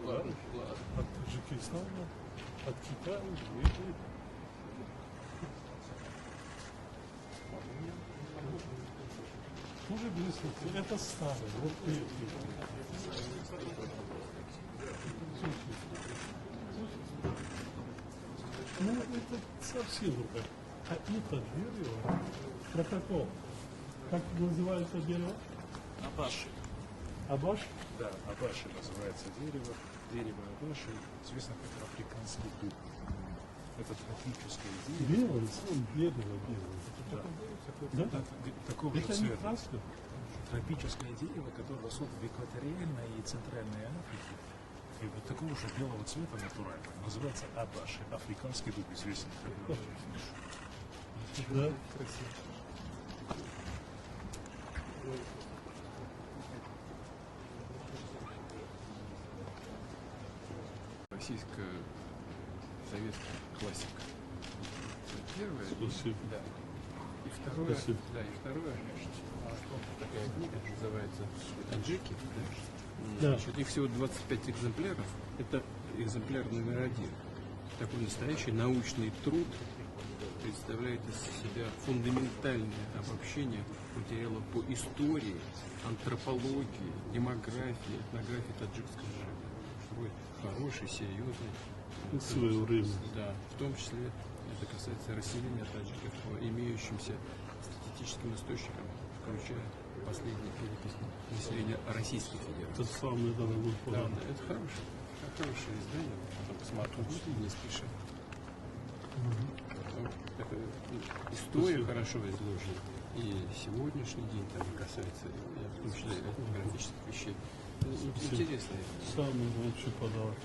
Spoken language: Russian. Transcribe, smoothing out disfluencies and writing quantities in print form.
Ладно. От Таджикистана, от Китая, Индии. Уже близко. Это старый. Вот эти. Ну, это совсем другое. А это дерево, протокол. Как называется дерево? Абаши. Абаш? Да, абаши называется дерево. Дерево абаши известно как африканский дуб. Это тропическое дерево. Белое, сам дерево белое. Да? Такого же Это не цвета. краска? Тропическое дерево, которое растет в экваториальной и центральной Африке. И вот такого же белого цвета натурального. Называется абаши. Африканский дуб известный. Да. Российская советская классика. Первое. Спасибо. Да. И второе. Спасибо. Да, и второе. Такая книга называется «Таджики». Да. Значит, их всего 25 экземпляров. Это экземпляр номер 1. Такой настоящий научный труд представляет из себя фундаментальное обобщение материала по истории, антропологии, демографии, этнографии таджикской жизни. Такой хороший, серьезный. Свое время. Да, в том числе это касается расселения таджиков по имеющимся статистическим источникам, включая последние переписи населения Российской Федерации. Это самое дорогое. Да, да, это хорошее издание, потом посмотрите, не спеши. История хорошо изложена, и сегодняшний день там касается, в том числе этнографических вещей. Интересно. Самый лучший подарок.